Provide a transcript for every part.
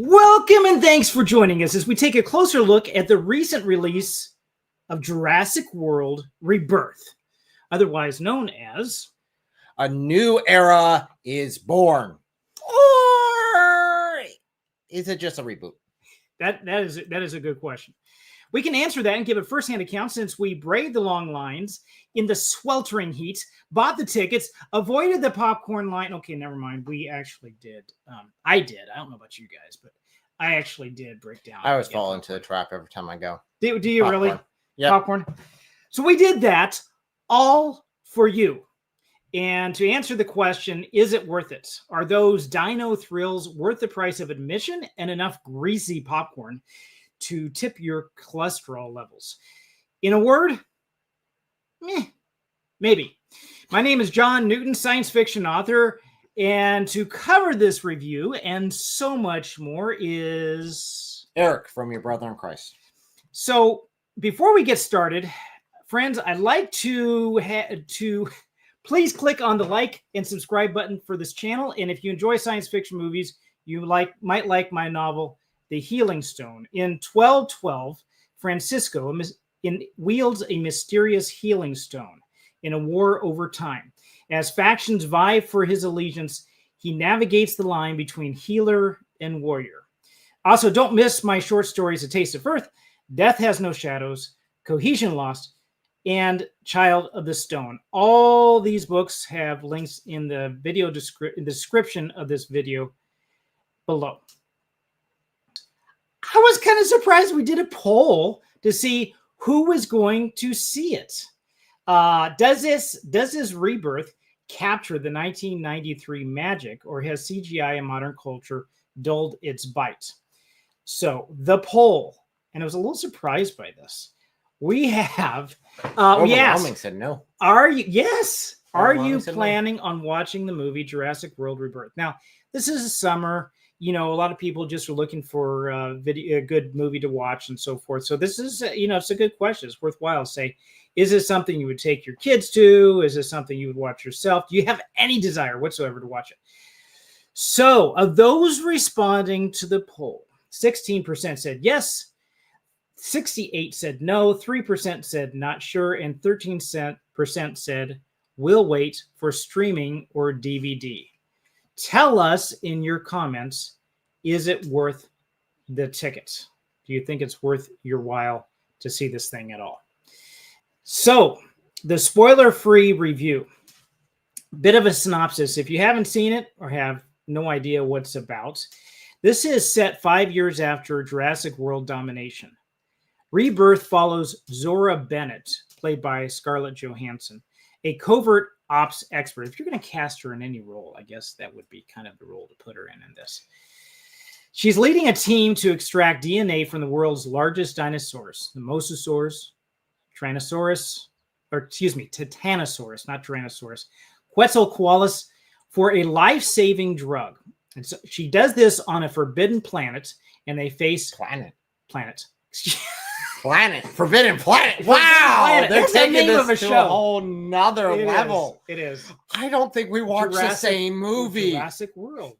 Welcome and thanks for joining us as we take a closer look at the recent release of Jurassic World Rebirth, otherwise known as A New Era is Born. Or is it just a reboot? That is a good question. We can answer that and give a first-hand account since we braved the long lines in the sweltering heat, bought the tickets, avoided the popcorn line. Okay, never mind. We actually did. I did. I don't know about you guys, but I actually did break down. I always fall into the trap every time I go. Do you Popcorn. really? Yep. Popcorn. So we did that all for you. And to answer the question, is it worth it? Are those dino thrills worth the price of admission and enough greasy popcorn to tip your cholesterol levels? In a word, maybe. My name is John Newton, science fiction author, and to cover this review and so much more is Eric from Your Brother in Christ. So before we get started, friends, I'd like to please click on the like and subscribe button for this channel. And if you enjoy science fiction movies, you might like my novel, The Healing Stone. In 1212, Francisco wields a mysterious healing stone in a war over time. As factions vie for his allegiance, he navigates the line between healer and warrior. Also, don't miss my short stories, A Taste of Earth, Death Has No Shadows, Cohesion Lost, and Child of the Stone. All these books have links in the video description of this video below. I was kind of surprised we did a poll to see who was going to see it. Does this rebirth capture the 1993 magic, or has CGI in modern culture dulled its bite? So the poll, and I was a little surprised by this. We have Overwhelming said no. Are you planning on watching the movie Jurassic World Rebirth? Now, this is a summer. You know, a lot of people just are looking for a good movie to watch and so forth. So this is, it's a good question. It's worthwhile to say, is this something you would take your kids to? Is this something you would watch yourself? Do you have any desire whatsoever to watch it? So of those responding to the poll, 16% said yes, 68% said no, 3% said not sure, and 13% said we'll wait for streaming or DVD. Tell us in your comments, is it worth the ticket? Do you think it's worth your while to see this thing at all? So, the spoiler-free review. Bit of a synopsis. If you haven't seen it or have no idea what it's about, this is set 5 years after Jurassic World domination. Rebirth follows Zora Bennett, played by Scarlett Johansson, a covert ops expert. If you're going to cast her in any role, I guess that would be kind of the role to put her in this. She's leading a team to extract DNA from the world's largest dinosaurs, the mosasaurs, Titanosaurus, not Tyrannosaurus, Quetzalcoatlus, for a life-saving drug. And so she does this on a forbidden planet, and they face Planet. Forbidden Forbidden Planet. Wow, Planet. they're That's the taking name this of a to show. a whole nother level. It is. I don't think we watched the same movie. Jurassic World,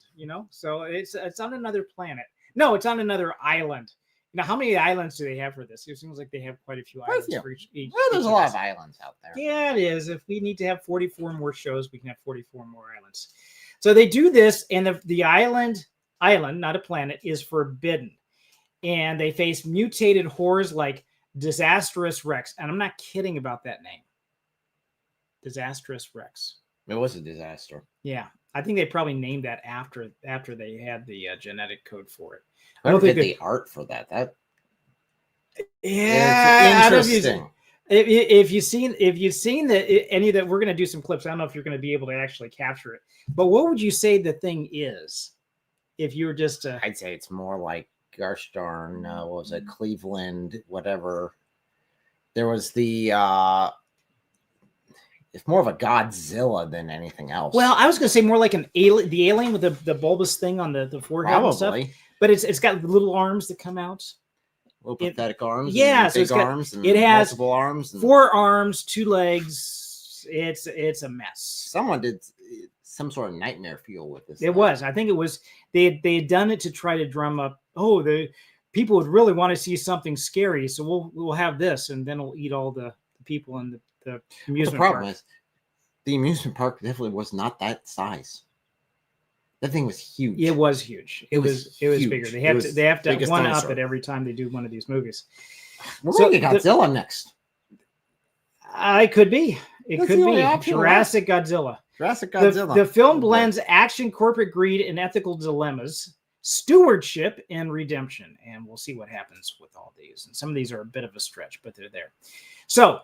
so it's on another planet. No, it's on another island. Now, how many islands do they have for this? It seems like they have quite a few islands for each. Well, there's a lot of islands out there. Yeah, it is. If we need to have 44 more shows, we can have 44 more islands. So they do this, and the island, not a planet, is forbidden. And they face mutated horrors like Disastrous Rex. And I'm not kidding about that name. Disastrous Rex. It was a disaster. Yeah. I think they probably named that after they had the genetic code for it. I don't think the art for that. Yeah, it's interesting. If you've seen any of that, we're going to do some clips. I don't know if you're going to be able to actually capture it. But what would you say the thing is? If you were just, I'd say it's more like, gosh darn, what was it, Cleveland, whatever. There was the it's more of a Godzilla than anything else. Well, I was going to say more like the alien with the bulbous thing on the forehead. Probably. And stuff. But it's got little arms that come out. Little pathetic arms. Yeah, and so big arms. And it has multiple arms. And 4 arms, 2 legs. It's a mess. some sort of nightmare fuel with this. It was. I think it was. They had done it to try to drum up. Oh, the people would really want to see something scary, so we'll have this, and then we'll eat all the people in the amusement park. The problem park. is, the amusement park definitely was not that size. That thing was huge. It was huge. It was bigger. They have to one up it every time they do one of these movies. We're going to get Godzilla next. It could be. It could be Jurassic Godzilla. Jurassic Godzilla. The film blends action, corporate greed, and ethical dilemmas, stewardship, and redemption. And we'll see what happens with all these. And some of these are a bit of a stretch, but they're there. So,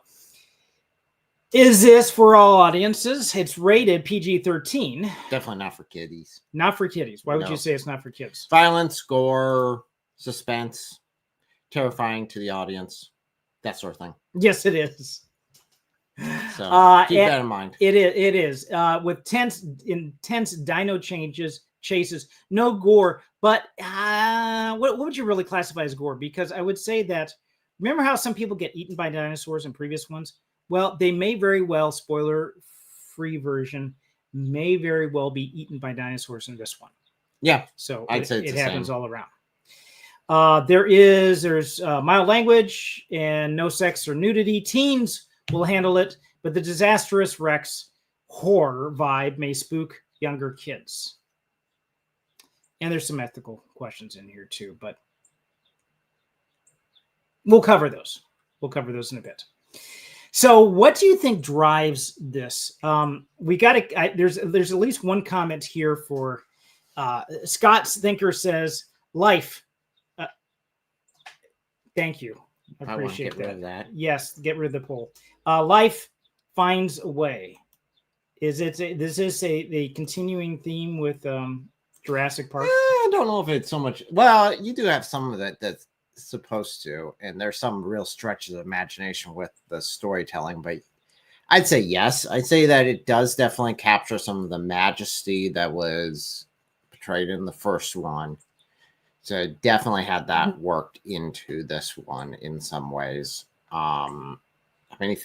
is this for all audiences? It's rated PG-13. Definitely not for kiddies. Not for kiddies. Why would you say it's not for kids? Violence, gore, suspense, terrifying to the audience, that sort of thing. Yes, it is. So keep that in mind. It is. With intense dino chases, no gore. But what would you really classify as gore? Because I would say that, remember how some people get eaten by dinosaurs in previous ones? Well, they may very well, spoiler-free version, may very well be eaten by dinosaurs in this one. Yeah. So I'd say it happens all around. There's mild language and no sex or nudity. Teens will handle it, but the disastrous Rex horror vibe may spook younger kids. And there's some ethical questions in here too, but we'll cover those. We'll cover those in a bit. So what do you think drives this? We got to, there's at least one comment here for Scott's Thinker says, life. Thank you. I appreciate that. Yes, get rid of the poll. Life finds a way. Is this a continuing theme with Jurassic Park? I don't know if it's so much. Well, you do have some of that that's supposed to, and there's some real stretches of imagination with the storytelling, but I'd say yes. I'd say that it does definitely capture some of the majesty that was portrayed in the first one. So it definitely had that worked into this one in some ways. I mean,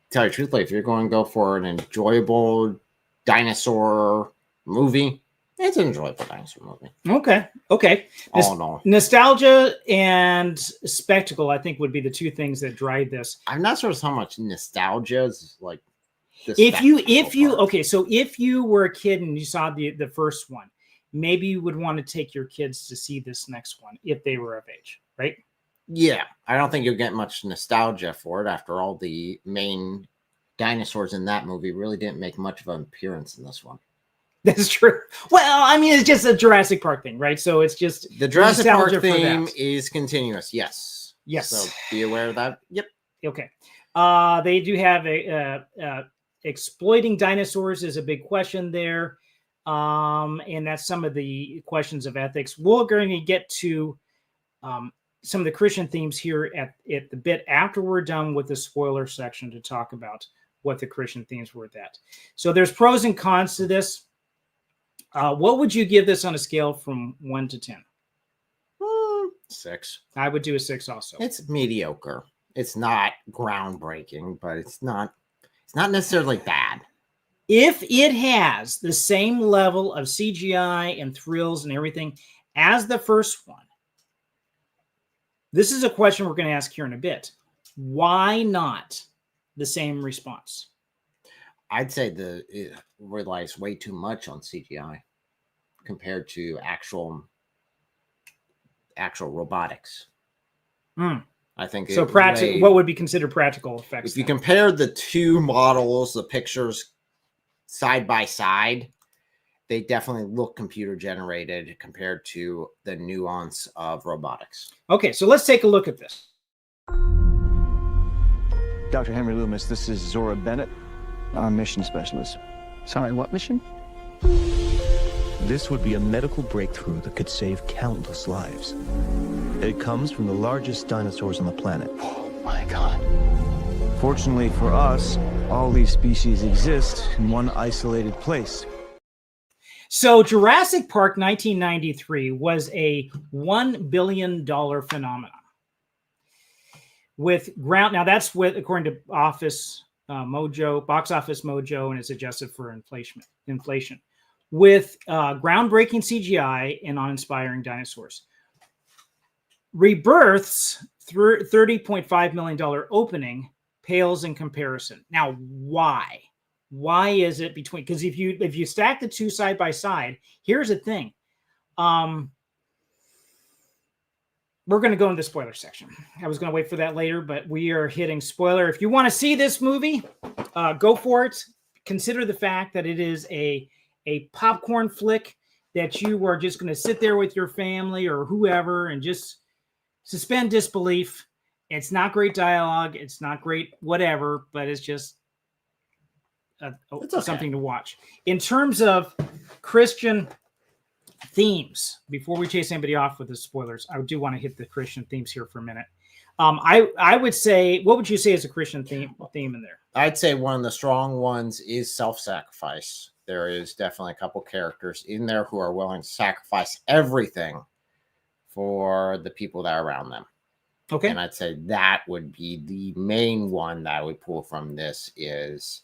tell you truthfully, if you're going to go for an enjoyable dinosaur movie, it's an enjoyable dinosaur movie. Okay. All in all. Nostalgia and spectacle, I think, would be the two things that drive this. I'm not sure how much nostalgia is like. So if you were a kid and you saw the first one, maybe you would want to take your kids to see this next one if they were of age, right? Yeah, I don't think you'll get much nostalgia for it. After all, the main dinosaurs in that movie really didn't make much of an appearance in this one. That's true. Well, I mean, it's just a Jurassic Park thing, right? So it's just the Jurassic Park theme is continuous. Yes. So be aware of that. Yep. Okay. They do have exploiting dinosaurs is a big question there. And that's some of the questions of ethics. We're going to get to some of the Christian themes here at the bit after we're done with the spoiler section to talk about what the Christian themes were that. So there's pros and cons to this. What would you give this on a scale from 1 to 10? 6. I would do a 6 also. It's mediocre. It's not groundbreaking, but it's not necessarily bad. If it has the same level of CGI and thrills and everything as the first one, this is a question we're going to ask here in a bit. Why not the same response? I'd say it relies way too much on CGI compared to actual robotics. I think so. What would be considered practical effects? If you compare the two models, the pictures side by side, they definitely look computer generated compared to the nuance of robotics. Okay, so let's take a look at this. Dr. Henry Loomis, this is Zora Bennett. I'm mission specialist. Sorry, what mission? This would be a medical breakthrough that could save countless lives. It comes from the largest dinosaurs on the planet. Oh my God. Fortunately for us, all these species exist in one isolated place. So Jurassic Park 1993 was a $1 billion phenomenon. Now that's according to Box Office Mojo, and it's adjusted for inflation. with groundbreaking CGI and uninspiring dinosaurs. Rebirth's $30.5 million opening pales in comparison. Now, why? Why is it between? Because if you stack the two side by side, here's the thing. We're going to go into the spoiler section. I was going to wait for that later, but we are hitting spoiler. If you want to see this movie, go for it. Consider the fact that it is a popcorn flick that you are just going to sit there with your family or whoever and just suspend disbelief. It's not great dialogue. It's not great whatever, but it's just something to watch. In terms of Christian themes, before we chase anybody off with the spoilers, I do want to hit the Christian themes here for a minute. I would say, what would you say is a Christian theme in there? I'd say one of the strong ones is self-sacrifice. There is definitely a couple characters in there who are willing to sacrifice everything for the people that are around them. Okay. And I'd say that would be the main one that I would pull from this is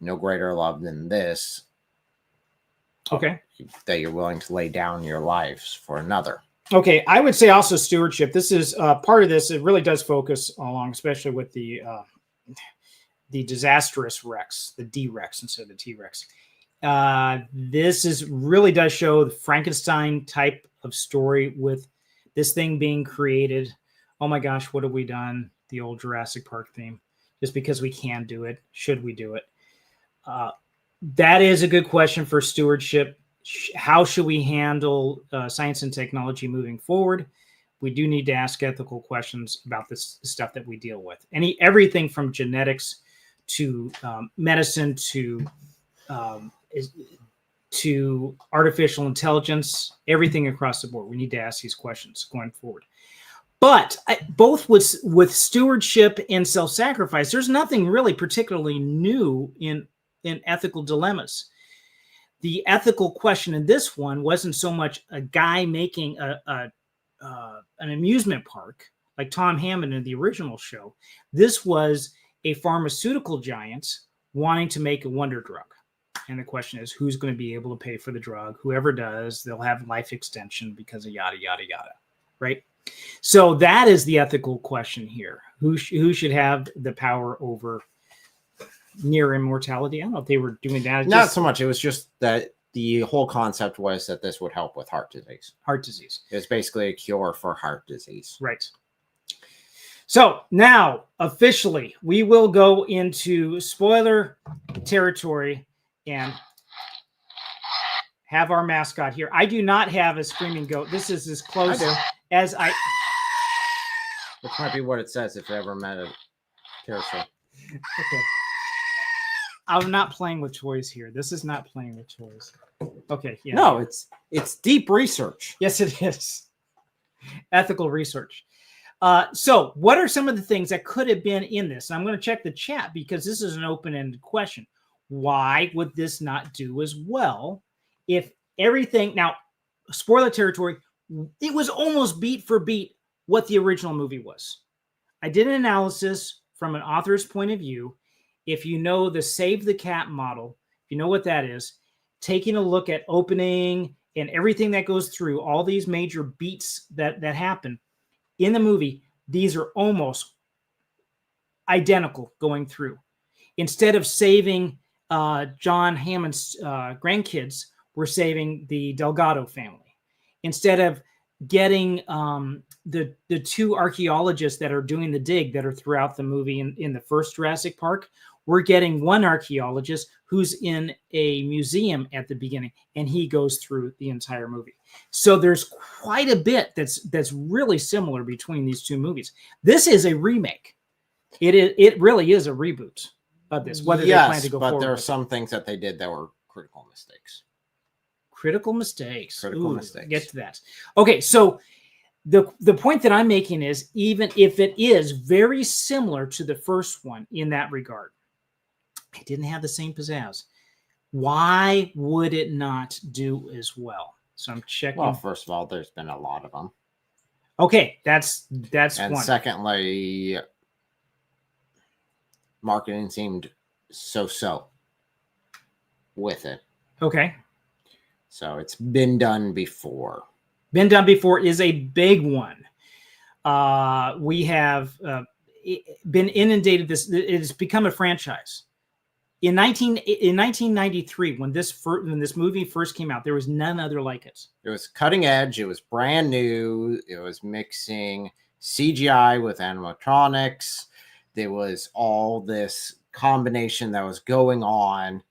no greater love than this. Okay. That you're willing to lay down your lives for another. Okay. I would say also stewardship. This is part of this. It really does focus along, especially with the disastrous Rex, the D-Rex instead of the T-Rex. This really does show the Frankenstein type of story with this thing being created. Oh my gosh, what have we done? The old Jurassic Park theme. Just because we can do it, should we do it? That is a good question for stewardship. How should we handle science and technology moving forward? We do need to ask ethical questions about this stuff that we deal with. Everything from genetics to medicine to artificial intelligence, everything across the board. We need to ask these questions going forward. But both with stewardship and self-sacrifice, there's nothing really particularly new in ethical dilemmas. The ethical question in this one wasn't so much a guy making an amusement park like Tom Hammond in the original show. This was a pharmaceutical giant wanting to make a wonder drug. And the question is, who's going to be able to pay for the drug? Whoever does, they'll have life extension because of yada, yada, yada, right? So that is the ethical question here. Who should have the power over near immortality? I don't know if they were doing that. Not so much. It was just that the whole concept was that this would help with heart disease. Heart disease. It's basically a cure for heart disease. Right. So now, officially, we will go into spoiler territory and have our mascot here. I do not have a screaming goat. This is as close as I... Which might be what it says if you ever met a pterosaur. Okay. I'm not playing with toys here. This is not playing with toys. Okay. Yeah. No, it's deep research. Yes, it is. Ethical research. So what are some of the things that could have been in this? And I'm going to check the chat because this is an open-ended question. Why would this not do as well if everything... Now, spoiler territory, it was almost beat for beat what the original movie was. I did an analysis from an author's point of view. If you know the Save the Cat model, if you know what that is, taking a look at opening and everything that goes through, all these major beats that happen in the movie, these are almost identical going through. Instead of saving John Hammond's grandkids, we're saving the Delgado family. Instead of getting the two archaeologists that are doing the dig that are throughout the movie in the first Jurassic Park, we're getting one archaeologist who's in a museum at the beginning, and he goes through the entire movie. So there's quite a bit that's really similar between these two movies. This is a remake. It really is a reboot of this. Whether they plan to go forward, but there are some things that they did that were critical mistakes. Critical mistakes. Critical mistakes. Get to that. Okay, so the point that I'm making is, even if it is very similar to the first one in that regard, it didn't have the same pizzazz. Why would it not do as well? So I'm checking. Well, first of all, there's been a lot of them. Okay, that's and one. Secondly, marketing seemed so with it. Okay. So it's been done before. Been done before is a big one. We have been inundated. It has become a franchise. In 1993, when this movie first came out, there was none other like it. It was cutting edge. It was brand new. It was mixing CGI with animatronics. There was all this combination that was going on.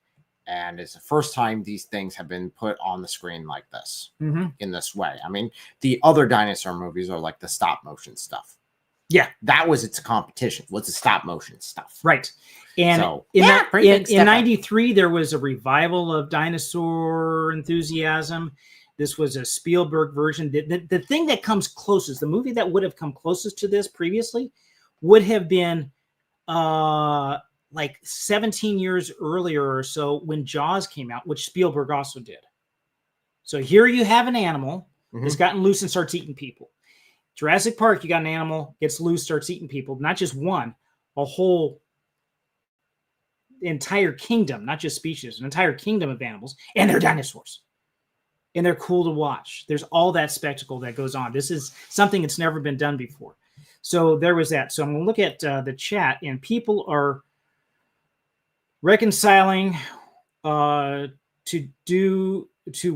And it's the first time these things have been put on the screen like this, in this way. I mean, the other dinosaur movies are like the stop motion stuff. Yeah. That was its competition, was the stop motion stuff. Right. And So, in 93, there was a revival of dinosaur enthusiasm. This was a Spielberg version. The thing that comes closest, the movie that would have come closest to this previously would have been like 17 years earlier or so when Jaws came out, which Spielberg also did. So here you have an animal that's gotten loose and starts eating people. Jurassic Park, you got an animal, gets loose, starts eating people. Not just one, a whole entire kingdom, not just species, an entire kingdom of animals, and they're dinosaurs. And they're cool to watch. There's all that spectacle that goes on. This is something that's never been done before. So there was that. So I'm going to look at the chat, and people are reconciling to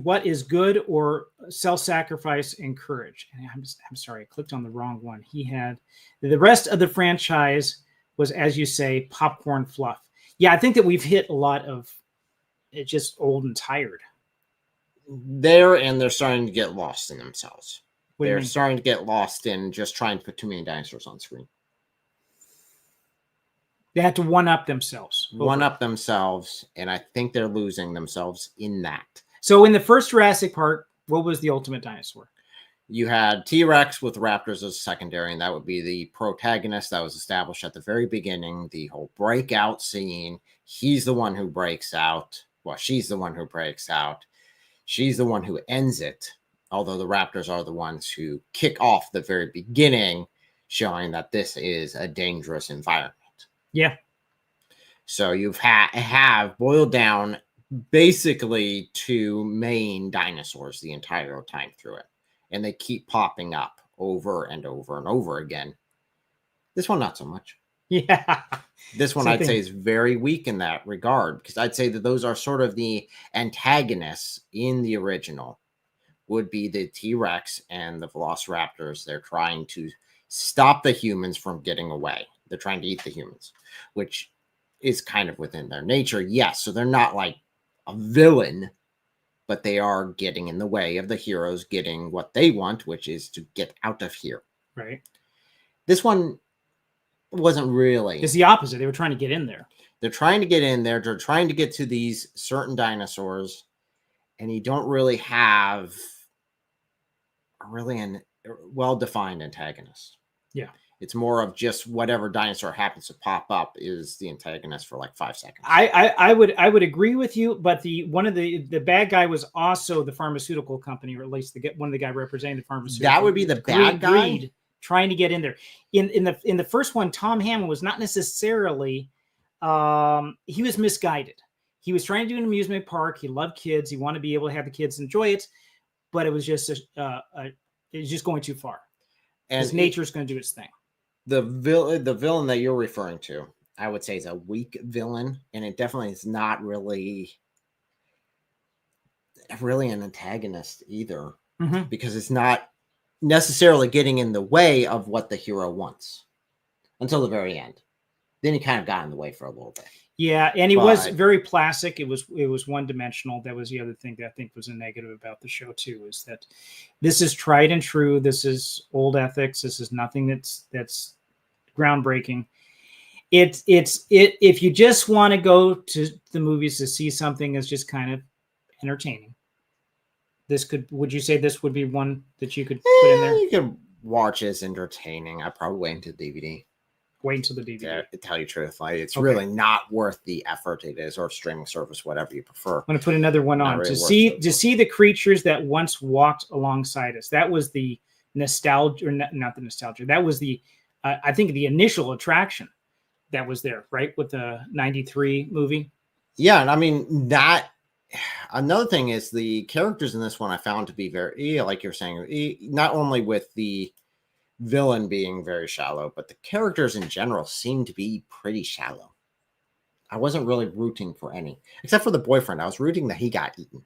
what is good or self-sacrifice and courage. And I'm sorry, I clicked on the wrong one. He had the rest of the franchise was, as you say, popcorn fluff. Yeah, I think that we've hit a lot of it, just old and tired. They're starting to get lost in themselves. They're starting to get lost in just trying to put too many dinosaurs on screen. They have to one-up themselves. One-up themselves, and I think they're losing themselves in that. So in the first Jurassic Park, what was the ultimate dinosaur? You had T-Rex with raptors as secondary, and that would be the protagonist that was established at the very beginning, the whole breakout scene. He's the one who breaks out. Well, she's the one who breaks out. She's the one who ends it, although the raptors are the ones who kick off the very beginning, showing that this is a dangerous environment. Yeah. So you've have boiled down basically two main dinosaurs the entire time through it. And they keep popping up over and over and over again. This one, not so much. Yeah. This one, I'd say, is very weak in that regard, because I'd say that those are sort of the antagonists in the original, would be the T-Rex and the Velociraptors. They're trying to stop the humans from getting away. They're trying to eat the humans, which is kind of within their nature. Yes, so they're not like a villain, but they are getting in the way of the heroes getting what they want, which is to get out of here. Right. This one wasn't really. It's the opposite. They were trying to get in there. They're trying to get in there. They're trying to get to these certain dinosaurs, and you don't really have a well-defined antagonist. Yeah. It's more of just whatever dinosaur happens to pop up is the antagonist for like 5 seconds. I would agree with you, but the bad guy was also the pharmaceutical company, or at least one of the guy representing the pharmaceutical. That would be the bad guy trying to get in there. In the first one, Tom Hammond was not necessarily he was misguided. He was trying to do an amusement park. He loved kids. He wanted to be able to have the kids enjoy it, but it was just going too far. And nature's going to do its thing. The villain that you're referring to, I would say, is a weak villain, and it definitely is not really an antagonist either, because it's not necessarily getting in the way of what the hero wants until the very end. Then he kind of got in the way for a little bit. Yeah, and he was very plastic. It was one-dimensional. That was the other thing that I think was a negative about the show too, is that this is tried and true. This is old ethics. This is nothing that's groundbreaking. If you just want to go to the movies to see something that's just kind of entertaining, would you say this would be one that you could put in there? You can watch as entertaining. I probably wait until DVD. Wait until the DVD. Yeah, to tell you truthfully, it's really not worth the effort it is, or streaming service, whatever you prefer. I'm going to put another one on to see the creatures that once walked alongside us. That was the nostalgia, or not the nostalgia. That was the, I think, the initial attraction that was there, right, with the '93 movie. Yeah, and I mean that another thing is the characters in this one I found to be very, like you're saying, not only with the villain being very shallow, but the characters in general seem to be pretty shallow. I wasn't really rooting for any, except for the boyfriend. I was rooting that he got eaten,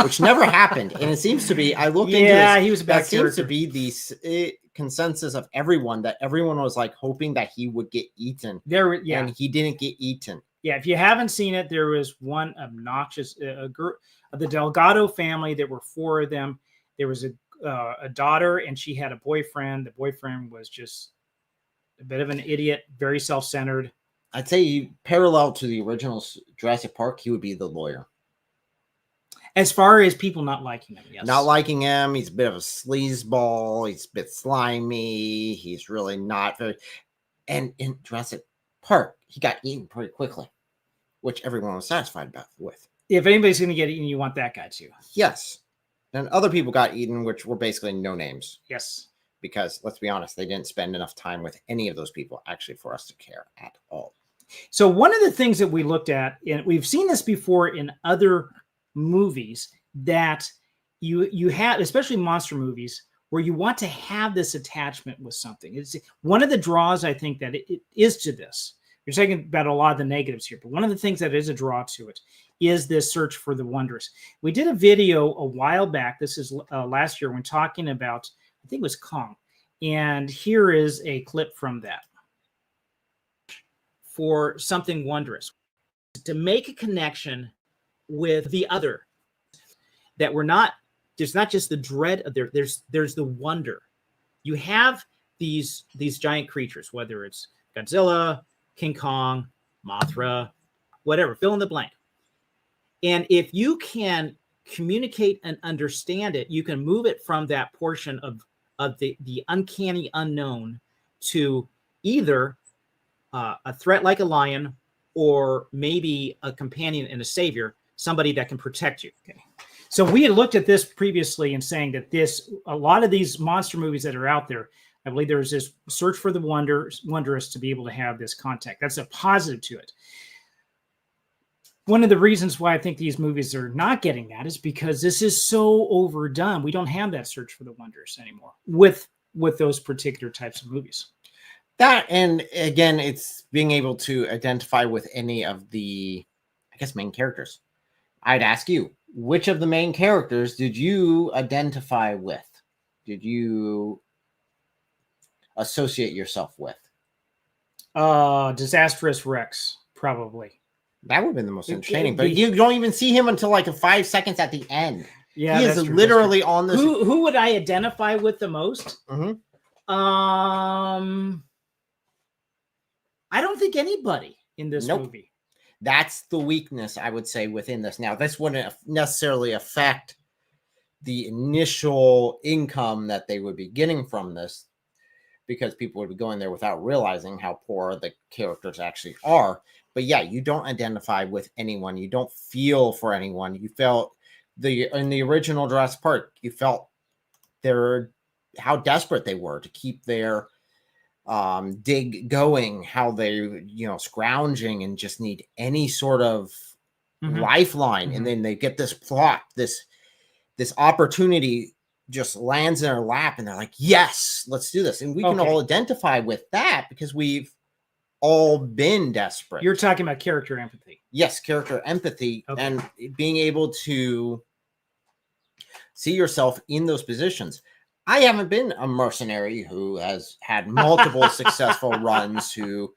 which never happened. And it seems to be, I looked into this, he was a bad that character. seems to be the consensus of everyone, that everyone was like hoping that he would get eaten. And he didn't get eaten. Yeah, if you haven't seen it, there was one obnoxious group of the Delgado family. There were 4 of them. There was a daughter, and she had a boyfriend. The boyfriend was just a bit of an idiot, very self-centered. I'd say parallel to the original Jurassic Park, he would be the lawyer. As far as people not liking him, yes. Not liking him. He's a bit of a sleazeball. He's a bit slimy. He's really not very... And in Jurassic Park, he got eaten pretty quickly, which everyone was satisfied with. If anybody's going to get eaten, you want that guy too. Yes. And other people got eaten, which were basically no names. Yes. Because, let's be honest, they didn't spend enough time with any of those people actually for us to care at all. So one of the things that we looked at, and we've seen this before in other movies, that you have, especially monster movies, where you want to have this attachment with something. It's one of the draws, I think, that it is to this. You're talking about a lot of the negatives here, but one of the things that is a draw to it is this search for the wondrous. We did a video a while back. This is last year when talking about, I think it was Kong. And here is a clip from that. For something wondrous, to make a connection with the other, that we're not, there's not just the dread of there's the wonder. You have these giant creatures, whether it's Godzilla, King Kong, Mothra, whatever, fill in the blank. And if you can communicate and understand it, you can move it from that portion of the uncanny unknown to either a threat like a lion, or maybe a companion and a savior, somebody that can protect you. Okay. So we had looked at this previously and saying that a lot of these monster movies that are out there, I believe there's this search for the wondrous to be able to have this contact. That's a positive to it. One of the reasons why I think these movies are not getting that is because this is so overdone. We don't have that search for the wondrous anymore with those particular types of movies. That, and again, it's being able to identify with any of the, I guess, main characters. I'd ask you, which of the main characters did you identify with? Did you associate yourself with? Disastrous Rex, probably. That would have been the most entertaining, but you don't even see him until like 5 seconds at the end. Yeah, he is literally on this. Who would I identify with the most? Mm-hmm. I don't think anybody in this movie. That's the weakness, I would say, within this. Now, this wouldn't necessarily affect the initial income that they would be getting from this, because people would be going there without realizing how poor the characters actually are. But yeah, you don't identify with anyone. You don't feel for anyone. You felt in the original Jurassic Park, you felt how desperate they were to keep their dig going, how they scrounging and just need any sort of lifeline. And then they get this plot, this opportunity just lands in their lap, and they're like, yes, let's do this. And we can all identify with that because we've all been desperate. You're talking about character empathy. Yes, character empathy, and being able to see yourself in those positions. I haven't been a mercenary who has had multiple successful runs, who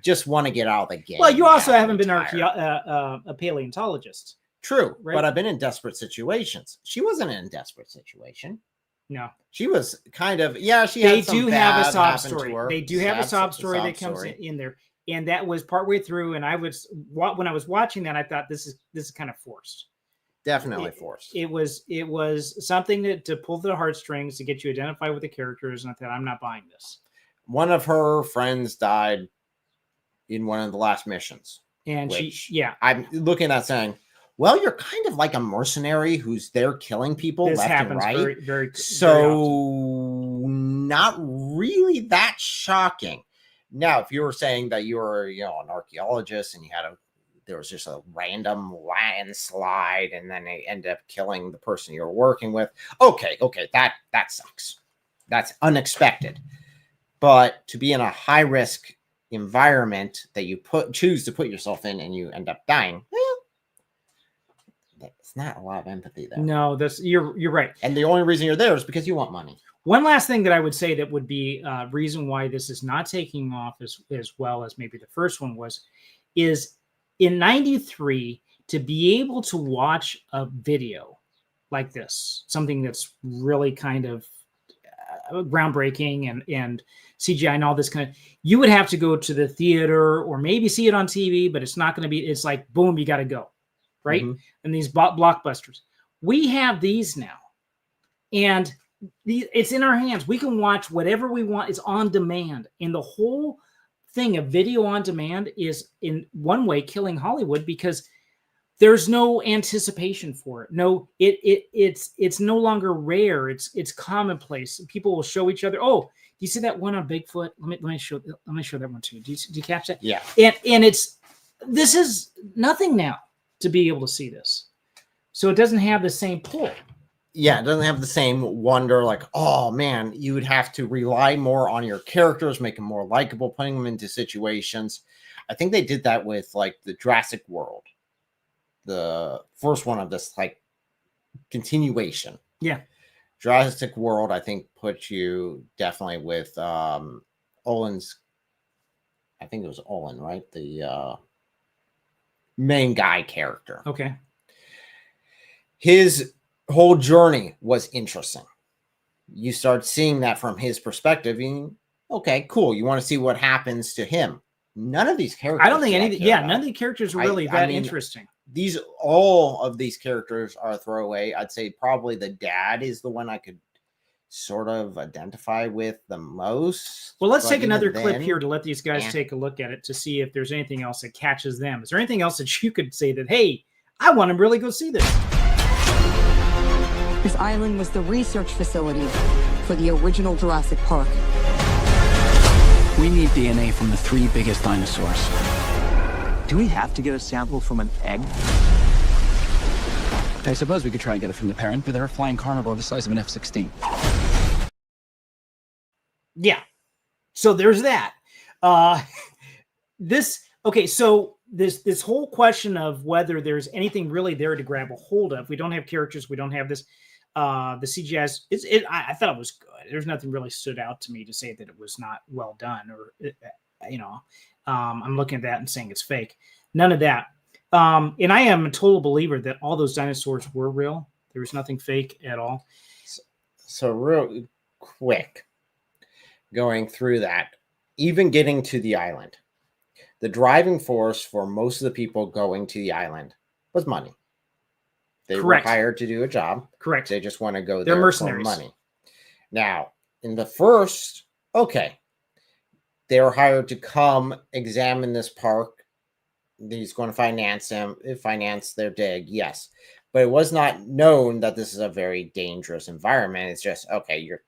just want to get out of the game. Well, you also haven't been a paleontologist. True, right? But I've been in desperate situations. She wasn't in a desperate situation. No. She was kind of, they do have a sob story. They do have a sob story that comes in there. And that was partway through. And when I was watching that, I thought this is kind of forced. Definitely forced. It was something to pull the heartstrings, to get you identified with the characters. And I thought, I'm not buying this. One of her friends died in one of the last missions. And I'm looking at saying, well, you're kind of like a mercenary who's there killing people this left happens and right. Very, very, so very often. Not really that shocking. Now, if you were saying that you were, an archaeologist and you had a there was just a random landslide and then they end up killing the person you're working with. Okay, that sucks. That's unexpected. But to be in a high risk environment that you choose to put yourself in and you end up dying, it's not a lot of empathy there. No, you're right. And the only reason you're there is because you want money. One last thing that I would say that would be a reason why this is not taking off as well as maybe the first one is in 93, to be able to watch a video like this, something that's really kind of groundbreaking and CGI and all this kind of, you would have to go to the theater or maybe see it on TV, but it's not going to be, it's like, boom, you got to go, right? Mm-hmm. And these blockbusters. We have these now. And it's in our hands. We can watch whatever we want. It's on demand. And the whole thing of video on demand is in one way killing Hollywood because there's no anticipation for it. No, it's no longer rare. It's commonplace. People will show each other. Oh, do you see that one on Bigfoot? Let me show that one too. Do you catch that? Yeah. And this is nothing now to be able to see this. So it doesn't have the same pull. Yeah, it doesn't have the same wonder, like, oh man, you would have to rely more on your characters, make them more likable, putting them into situations. I think they did that with like the Jurassic World, the first one of this like continuation. Yeah. Jurassic World, I think, put you definitely with Olin's, I think it was Olin, right? The main guy character. Okay. His whole journey was interesting. You start seeing that from his perspective. And, okay, cool. You want to see what happens to him. None of these characters. I don't think anything. Yeah, none of the characters are really that interesting. All of these characters are a throwaway. I'd say probably the dad is the one I could sort of identify with the most. Well, let's take another clip here to let these guys take a look at it to see if there's anything else that catches them. Is there anything else that you could say that, hey, I want to really go see this? This island was the research facility for the original Jurassic Park. We need DNA from the 3 biggest dinosaurs. Do we have to get a sample from an egg? I suppose we could try and get it from the parent, but they're a flying carnivore the size of an F-16. Yeah. So there's that. So this whole question of whether there's anything really there to grab a hold of. We don't have characters. We don't have this. The CGI, I thought it was good. There's nothing really stood out to me to say that it was not well done or, I'm looking at that and saying it's fake. None of that. And I am a total believer that all those dinosaurs were real. There was nothing fake at all. So real quick, going through that, even getting to the island, the driving force for most of the people going to the island was money. They Correct. were hired to do a job. Correct. They just want to go They're there mercenaries. for money. Now, in the first, okay, they were hired to come examine this park. He's going to finance their dig, yes. But it was not known that this is a very dangerous environment. It's just, okay, you're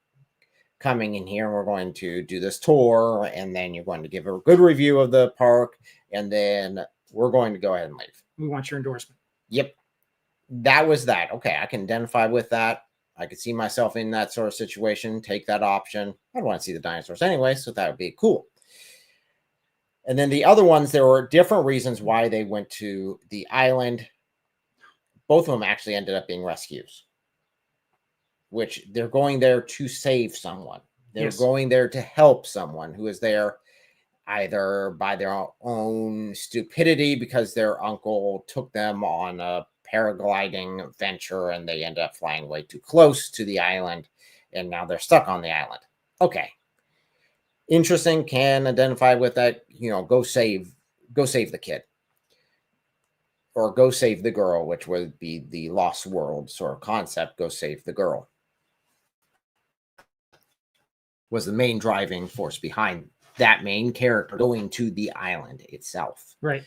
coming in here and we're going to do this tour, and then you're going to give a good review of the park, and then we're going to go ahead and leave. We want your endorsement. Yep. That was that. Okay, I can identify with that. I could see myself in that sort of situation, take that option. I don't want to see the dinosaurs anyway, so that would be cool. And then the other ones, there were different reasons why they went to the island. Both of them actually ended up being rescues, which they're going there to save someone. They're going there to help someone who is there either by their own stupidity because their uncle took them on a paragliding venture and they ended up flying way too close to the island and now they're stuck on the island. Okay. Interesting, can identify with that, go save the kid. Or go save the girl, which would be the Lost World sort of concept, go save the girl. Was the main driving force behind that main character going to the island itself. Right.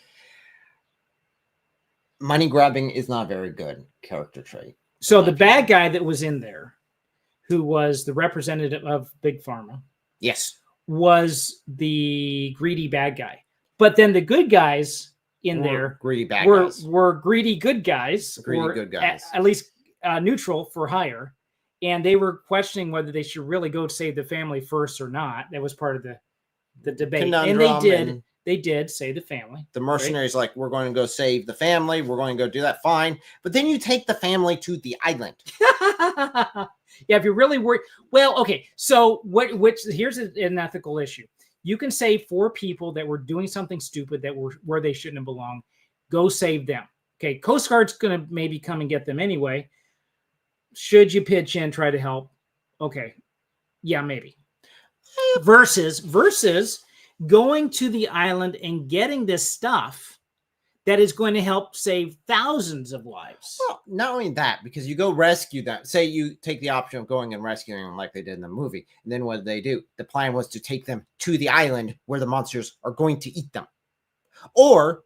Money grabbing is not a very good character trait. So the bad guy that was in there, who was the representative of Big Pharma, yes, was the greedy bad guy. But then the good guys in there greedy bad were guys. were greedy good guys, Greedy or good guys. at least neutral for hire, and they were questioning whether they should really go save the family first or not. That was part of the debate, Conundrum, and they did. and They did save the family. the mercenaries like, we're going to go save the family. We're going to go do that. Fine. But then you take the family to the island. Yeah, if you're really worried. Well, okay. So here's an ethical issue. You can save 4 people that were doing something stupid that were where they shouldn't have belonged. Go save them. Okay, Coast Guard's going to maybe come and get them anyway. Should you pitch in, try to help? Okay, yeah, maybe. Versus going to the island and getting this stuff that is going to help save thousands of lives. Well, not only that, because you go rescue them. Say you take the option of going and rescuing them like they did in the movie. And then what do? The plan was to take them to the island where the monsters are going to eat them. Or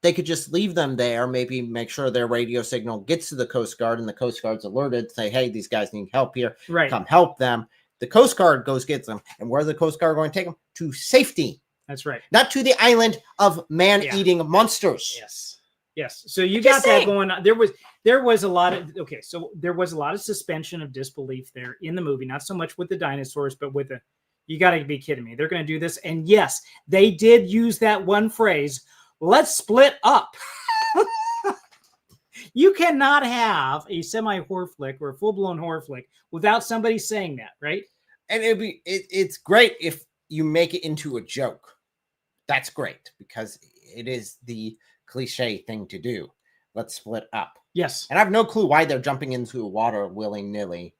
they could just leave them there, maybe make sure their radio signal gets to the Coast Guard and the Coast Guard's alerted, say, hey, these guys need help here. Right. Come help them. The Coast Guard gets them. And where the Coast Guard going to take them? To safety. That's right. Not to the island of man-eating monsters. Yes. So you Just got that saying. going on. There was a lot of So there was a lot of suspension of disbelief there in the movie. Not so much with the dinosaurs, but with the. You got to be kidding me. They're going to do this, and yes, they did use that one phrase. Let's split up. You cannot have a semi-horror flick or a full-blown horror flick without somebody saying that, right? And it's great if you make it into a joke. That's great because it is the cliche thing to do. Let's split up. Yes. And I have no clue why they're jumping into the water willy-nilly.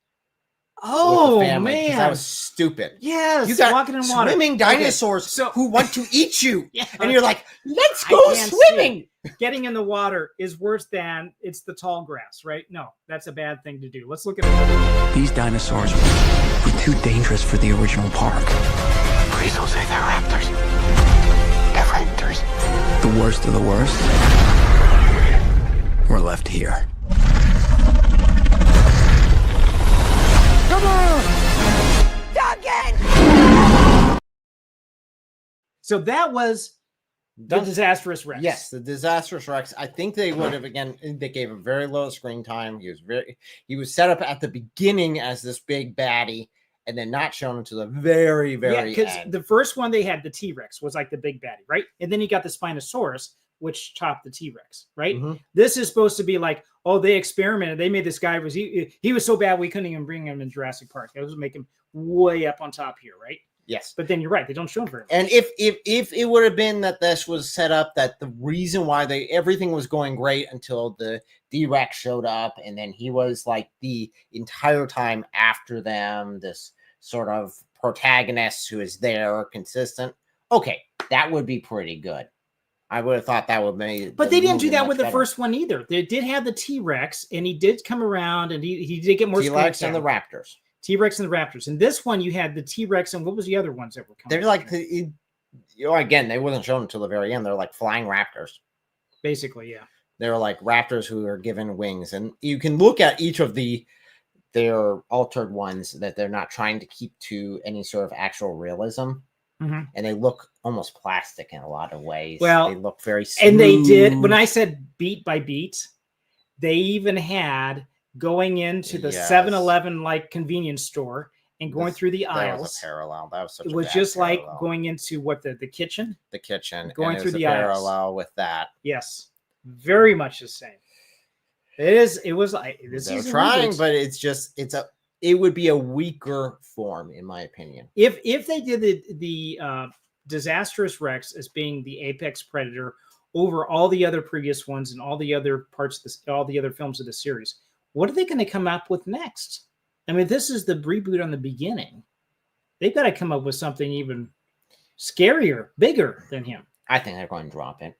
Oh, man. That was man. stupid. Yes. You got walking in water. swimming dinosaurs so- who want to eat you. Yeah. And you're like, let's I go can't swimming. see. Getting in the water is worse than it's the tall grass, right? No, that's a bad thing to do. Let's look at it. These dinosaurs were too dangerous for the original park. Please don't say they're raptors. They're raptors. The worst of the worst were left here. So that was the disastrous Rex. Yes, the disastrous Rex. I think they would have, again, they gave him very low screen time. He was set up at the beginning as this big baddie and then not shown until the very, very because end. the first one they had, the T-Rex, was like the big baddie, right? And then you got the Spinosaurus, which topped the T-Rex, right? Mm-hmm. This is supposed to be like, oh, they experimented. They made this guy, he was so bad we couldn't even bring him in Jurassic Park. That was make him way up on top here, right? Yes. But then you're right. They don't show him very much. And if it would have been that this was set up, that the reason why everything was going great until the D-Rex showed up, and then he was like the entire time after them, this sort of protagonist who is there, consistent. Okay, that would be pretty good. I would have thought that would be. But they didn't do that with the first one either. They did have the T-Rex, and he did come around, and he did get more T-Rex and the Raptors. T-Rex and the Raptors. And this one, you had the T-Rex, and what was the other ones that were coming? They're like, again, they wasn't shown until the very end. They're like flying raptors. Basically, yeah. They're like raptors who are given wings. And you can look at each of their altered ones that they're not trying to keep to any sort of actual realism. Mm-hmm. And they look almost plastic in a lot of ways. Well, they look very smooth. And they did, when I said beat by beat, they even had going into the 7-Eleven like convenience store and going through the aisles. That was a parallel. That was such it was just like going into the kitchen. The kitchen. Going and through the parallel aisles. with that. Yes. Very much the same. It was like this They're is trying, but it would be a weaker form, in my opinion. If they did the disastrous Rex as being the apex predator over all the other previous ones and all the other parts of all the other films of the series, what are they going to come up with next? I mean, this is the reboot on the beginning. They've got to come up with something even scarier, bigger than him. I think they're going to drop it.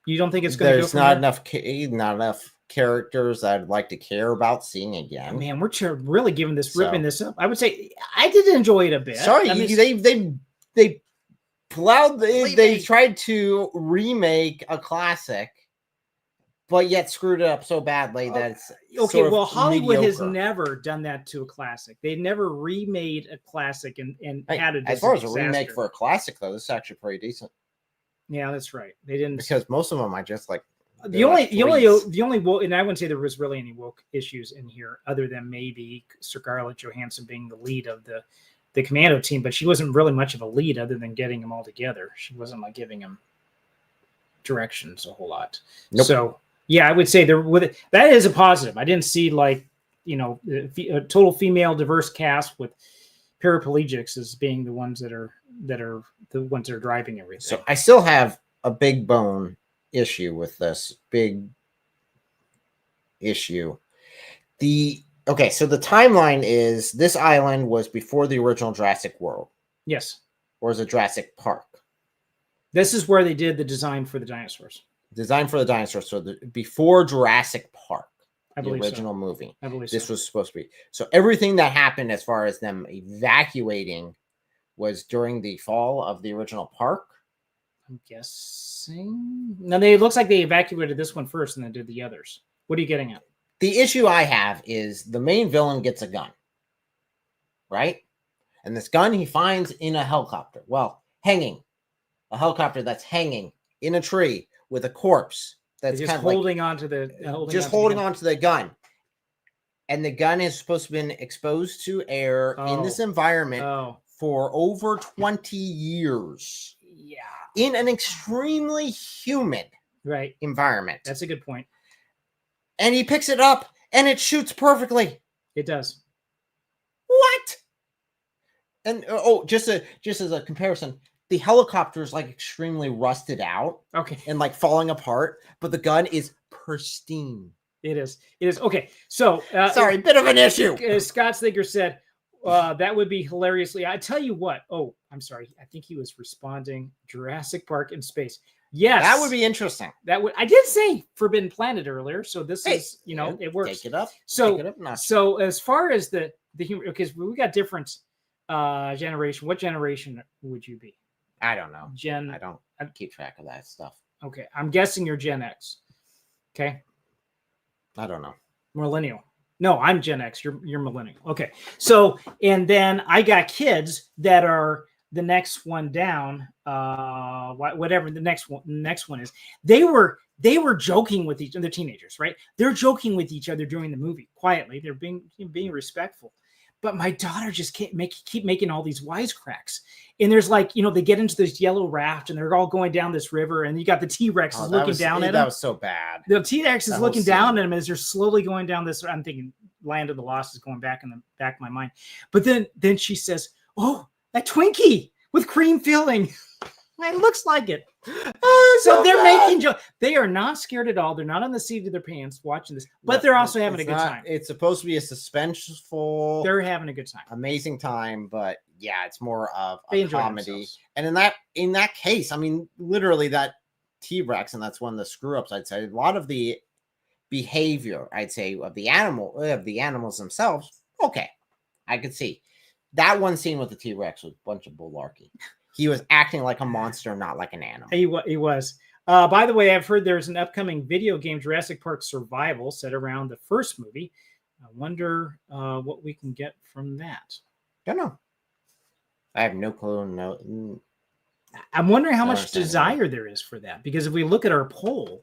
You don't think it's going to go? There's not enough characters I'd like to care about seeing again. Man, we're really giving ripping this up. I would say I did enjoy it a bit. Sorry, I mean, they plowed. They tried to remake a classic, but yet screwed it up so badly that it's okay. Sort Well, of Hollywood has mediocre. never done that to a classic. They never remade a classic and had a as far as a disaster. remake for a classic, though, this is actually pretty decent. Yeah, that's right. They didn't because most of them I just like. the only woke, and I wouldn't say there was really any woke issues in here other than maybe Scarlett Johansson being the lead of the commando team, but she wasn't really much of a lead other than getting them all together. She wasn't like giving them directions a whole lot. Nope. So yeah, I would say that is a positive. I didn't see like, a total female diverse cast with paraplegics as being the ones that are the ones that are driving everything. So I still have a big bone issue with this big issue. So the timeline is this island was before the original Jurassic World. Yes. Or is it Jurassic Park? This is where they did the design for the dinosaurs. So before Jurassic Park. I believe the original movie. I believe this was supposed to be. So everything that happened as far as them evacuating was during the fall of the original park. I'm guessing. No, it looks like they evacuated this one first and then did the others. What are you getting at? The issue I have is the main villain gets a gun, right? And this gun he finds in a helicopter. Well, hanging. A helicopter that's hanging in a tree with a corpse. That's just kind of holding onto the gun. And the gun is supposed to have been exposed to air in this environment for over 20 years. Yeah. In an extremely humid environment. That's a good point. And he picks it up and it shoots perfectly. It does. What? And just as a comparison, the helicopter is like extremely rusted out. Okay. And like falling apart, but the gun is pristine. It is. Okay. So sorry, bit of an issue. Scott Stinger said that would be hilariously. I tell you what. Oh, I'm sorry. I think he was responding Jurassic Park in space. Yes. That would be interesting. I did say Forbidden Planet earlier. So this is, it works. Take it up. So as far as the humor, because we got different generation. What generation would you be? I don't know. I don't keep track of that stuff. Okay. I'm guessing you're Gen X. Okay. I don't know. Millennial. No, I'm Gen X. You're millennial. Okay. So, and then I got kids that are the next one down. Whatever the next one is. They were joking with each other. They're teenagers, right? They're joking with each other during the movie quietly. They're being respectful. But my daughter just keep making all these wisecracks. And there's like, they get into this yellow raft and they're all going down this river. And you got the T-Rex looking down at them. That was so bad. The T-Rex is looking down at them as they're slowly going down this. I'm thinking Land of the Lost is going back in the back of my mind. But then she says, "Oh, that Twinkie with cream filling." It looks like it. So they're making jokes. They are not scared at all. They're not on the seat of their pants watching this, but they're also having a good time. It's supposed to be a suspenseful. They're having a good time. Amazing time, but yeah, it's more of a comedy. And in that case, I mean, literally that T-Rex, and that's one of the screw ups. I'd say a lot of the behavior, I'd say, of the animals themselves. Okay, I could see that one scene with the T-Rex was a bunch of bulllarky. He was acting like a monster, not like an animal. He was. By the way, I've heard there's an upcoming video game, Jurassic Park Survival, set around the first movie. I wonder what we can get from that. Don't know. I have no clue. No. I'm wondering how much desire there is for that. Because if we look at our poll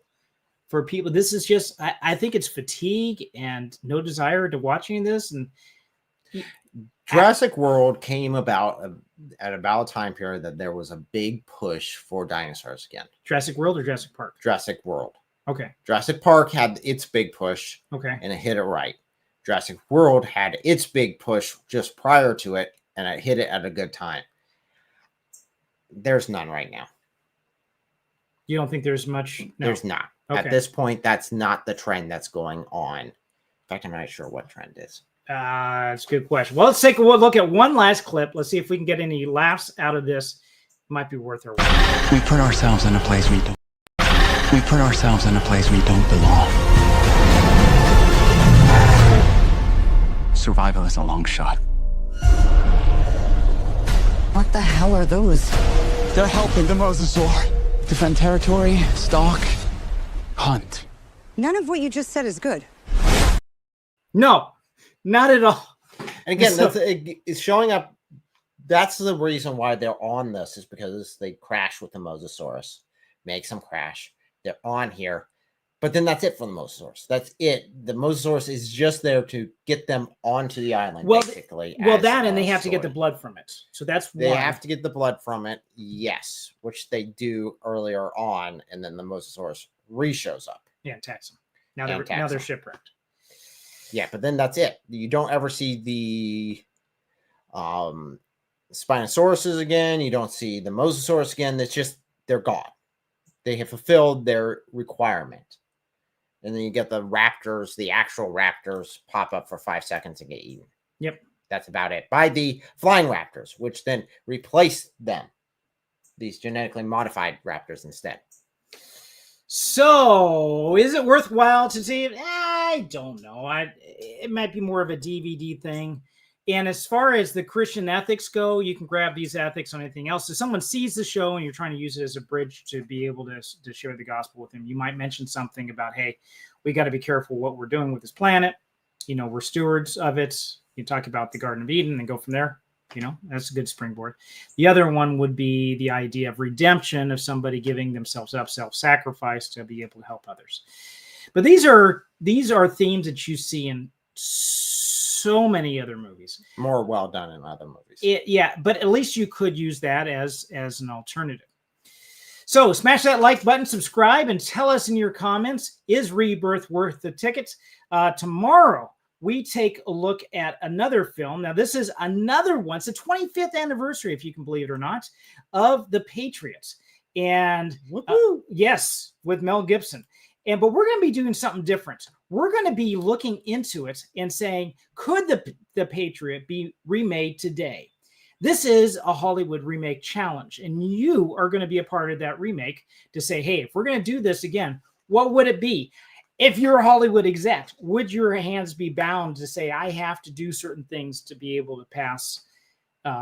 for people, this is just, I think it's fatigue and no desire to watching this. And Jurassic World came about at about a time period that there was a big push for dinosaurs again. Jurassic World or Jurassic Park? Jurassic World. Okay. Jurassic Park had its big push. Okay. And it hit it right. Jurassic World had its big push just prior to it, and it hit it at a good time. There's none right now. You don't think there's much? No. There's not. Okay. At this point, that's not the trend that's going on. In fact, I'm not sure what trend is. That's a good question. Well, let's take a look at one last clip. Let's see if we can get any laughs out of this. Might be worth our while. We put ourselves in a place we don't. We put ourselves in a place we don't belong. Survival is a long shot. What the hell are those? They're helping the mosasaur defend territory, stalk, hunt. None of what you just said is good. No, not at all. And again, it's showing up. That's the reason why they're on this, is because they crash with the mosasaurus. makes them crash. They're on here. But then that's it for the Mosasaurus. That's it. The Mosasaurus is just there to get them onto the island, basically. Well, that and they have to get the blood from it. So that's they have to get the blood from it, yes, which they do earlier on, and then the Mosasaurus re-shows up. Yeah, and tax them. Now they're shipwrecked. Yeah, but then that's it. You don't ever see the Spinosauruses again. You don't see the Mosasaurus again. It's just they're gone. They have fulfilled their requirement. And then you get the raptors, the actual raptors, pop up for 5 seconds and get eaten. Yep. That's about it. By the flying raptors, which then replace them. These genetically modified raptors instead. So, is it worthwhile to see it? I don't know. It might be more of a DVD thing. And as far as the Christian ethics go, you can grab these ethics on anything else. If someone sees the show and you're trying to use it as a bridge to be able to share the gospel with them, you might mention something about, hey, we got to be careful what we're doing with this planet. You know, we're stewards of it. You talk about the Garden of Eden and go from there. You know, that's a good springboard. The other one would be the idea of redemption, of somebody giving themselves up, self-sacrifice to be able to help others. But these are themes that you see in so many other movies. More well done in other movies. Yeah, but at least you could use that as an alternative. So smash that like button, subscribe, and tell us in your comments, is Rebirth worth the tickets? Tomorrow, we take a look at another film. Now, this is another one. It's the 25th anniversary, if you can believe it or not, of The Patriots. And yes, with Mel Gibson. But we're going to be doing something different. We're going to be looking into it and saying, could the Patriot be remade today? This is a Hollywood remake challenge, and you are going to be a part of that remake to say, hey, if we're going to do this again, what would it be? If you're a Hollywood exec, would your hands be bound to say, I have to do certain things to be able to pass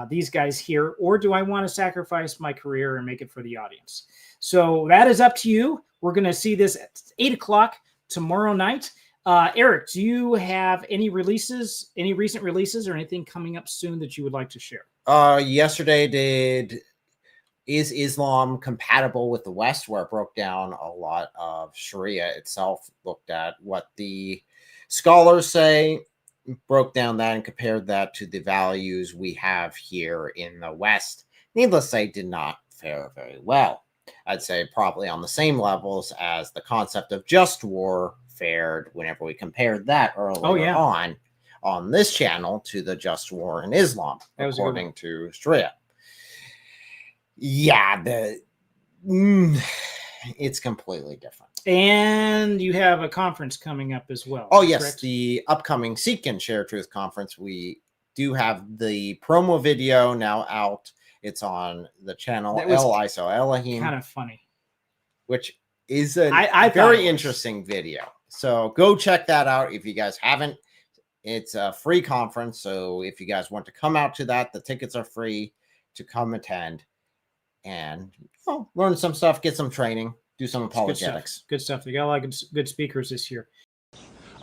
these guys here, or do I want to sacrifice my career and make it for the audience? So that is up to you. We're going to see this at 8 o'clock tomorrow night. Eric, do you have any releases, any recent releases, or anything coming up soon that you would like to share? Yesterday is Islam compatible with the West, where it broke down a lot of Sharia itself, looked at what the scholars say, broke down that and compared that to the values we have here in the West. Needless to say, did not fare very well. I'd say probably on the same levels as the concept of just war fared whenever we compared that earlier on this channel to the just war in Islam, according to Sharia. Yeah, it's completely different. And you have a conference coming up as well. Oh, yes, correct? The upcoming Seek and Share Truth conference. We do have the promo video now out. It's on the channel El Iso Elohim. Kind of funny. Which is a very interesting video. So go check that out if you guys haven't. It's a free conference. So if you guys want to come out to that, the tickets are free to come attend and learn some stuff, get some training, do some apologetics. Good stuff. We got a lot of good speakers this year.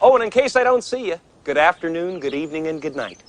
Oh, and in case I don't see you, good afternoon, good evening, and good night.